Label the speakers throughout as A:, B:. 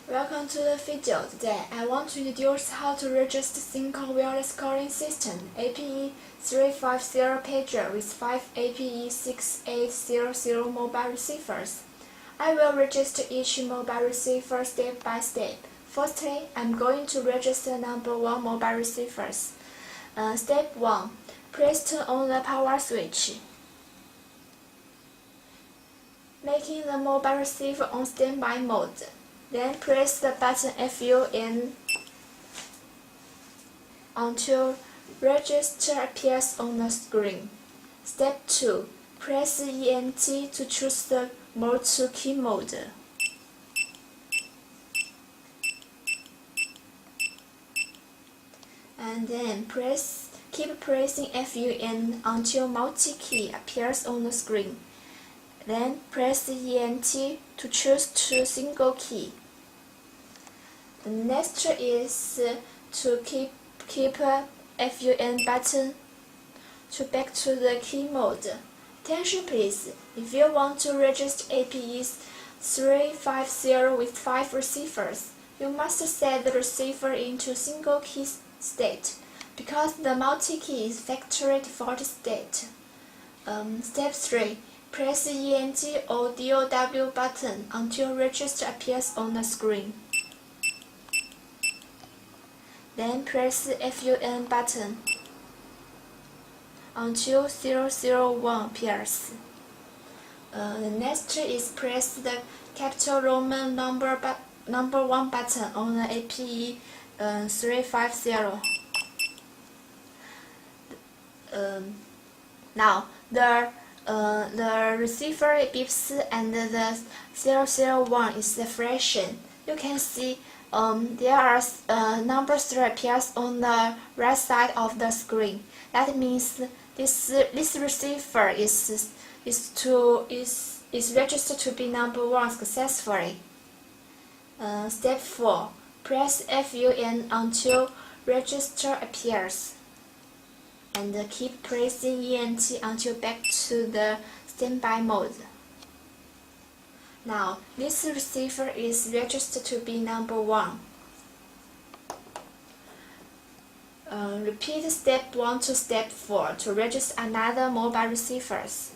A: Welcome to the video. Today, I want to introduce how to register SINGCALL wireless calling system APE350 pager with 5 APE6800 mobile receivers. I will register each mobile receiver step by step. Firstly, I'm going to register number 1 mobile receivers. Step 1. Press turn on the power switch, making the mobile receiver on standby mode. Then press the button FUN until register appears on the screen. Step 2. Press ENT to choose the mode to key mode. And then keep pressing FUN until multi-key appears on the screen. Then press the ENT to choose to single key. The next is to keep FUN button to back to the key mode. Attention please, if you want to register APE350 with 5 receivers, you must set the receiver into single key state, because the multi-key is factory default state. Step 3. Press the ENT or DOW button until register appears on the screen. Then press the FUN button until 001 appears. The next is press the capital Roman number 1 button on the APE350. Now the receiver beeps and the 001 is the fraction. You can see there are numbers that appears on the right side of the screen. That means this receiver is registered to be number 1 successfully. Step 4. Press FUN until register appears, and keep pressing ENT until back to the standby mode. Now, this receiver is registered to be number 1. Repeat step 1 to step 4 to register another mobile receivers.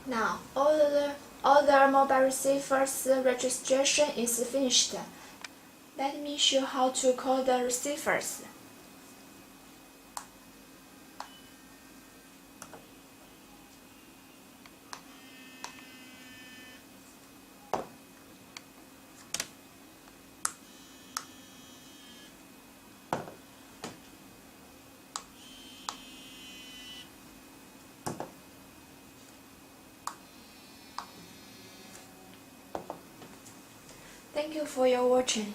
A: Now, all the mobile receivers registration is finished. Let me show how to call the receivers. Thank you for your watching.